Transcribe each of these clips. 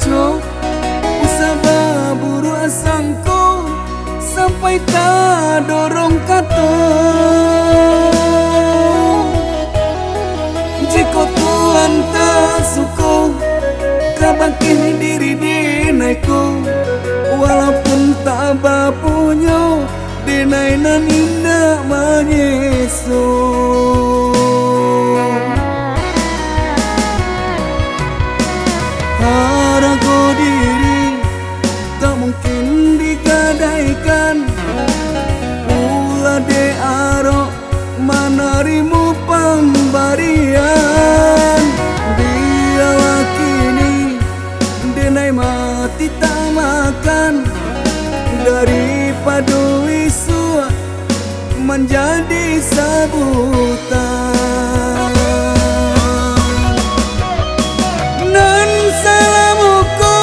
co usah buru asangko sampai tak dorong kato. Jika Tuhan tak suka kabangkin diri dinaiku, walaupun tak bapunya dinainan indah menyesu. Harago diri tak mungkin digadaikan, ulah de aro menerimu pemberian. Dia kini denai mati tak makan, daripada isu menjadi sabutan. Nan salamuku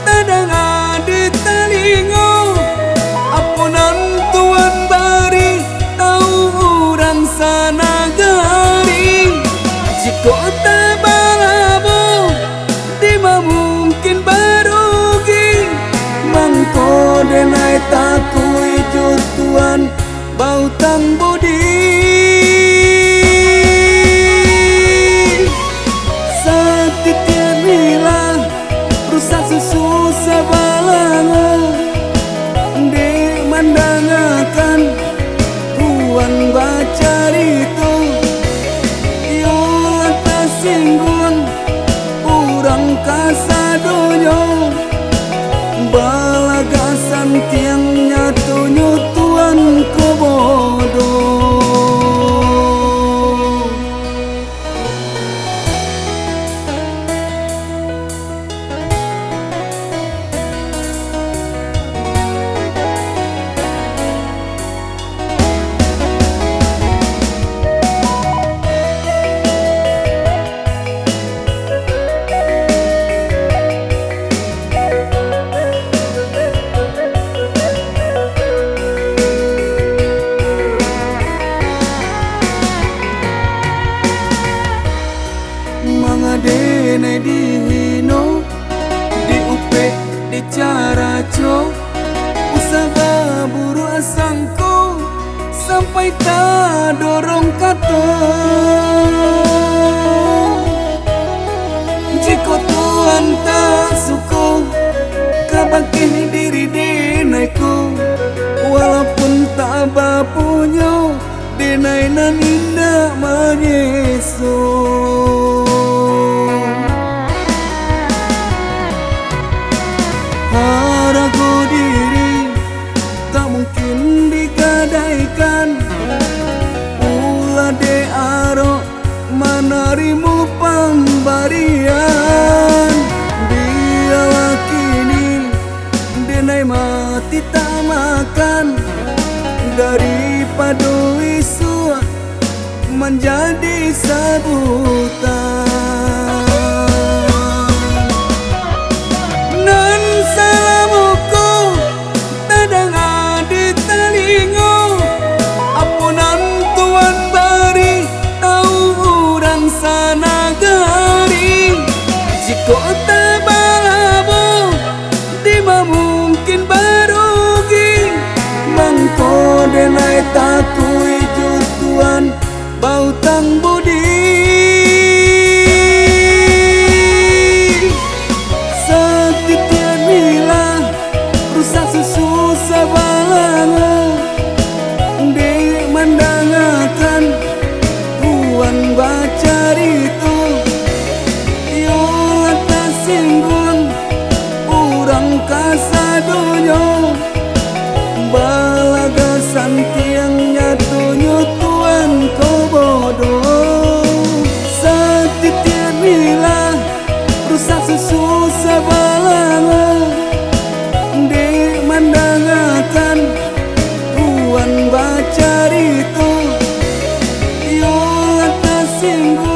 tadang adi talingo, apunan Tuhan bari tahu orang sanagari. Jika tak balamu dima mungkin barugi, mangko denai takui jo Tuhan bau tang budi. Setitian hilang rusak susu sebalango, di mandangakan Tuhan baca itu. Yo lantas singgung urang kasadonyo, balagasan tiang nyatunya Tuhan kobodo. Denai dihino, diupe, dicara co, usah buru asangko sampai tak dorong kato. Jika Tuhan tak suka kabangkin diri denaiku, walaupun tak bapunya denainan indah menyesu. Harago diri tak mungkin digadaikan, ulah de aro menerimu pemberian. Dia kini denai mati tak makan, daripada isu menjadi sabutan. Nan salamuku tadang adi talingo, apunan Tuhan bari tahu orang sanagari. Jika tak balamu dima mungkin barugi, mangko denai takui jo Tuhan bau tang budi. Setitian hilang rusak susu sebalango, di mandangakan Tuhan baca itu. Yo lantas singgung urang kasadonyo, balagasan tiang nyatunya Tuhan kobodo. Setitian hilang rusak susu sebalango, di mandangakan Tuhan baca itu. Yo lantas singgung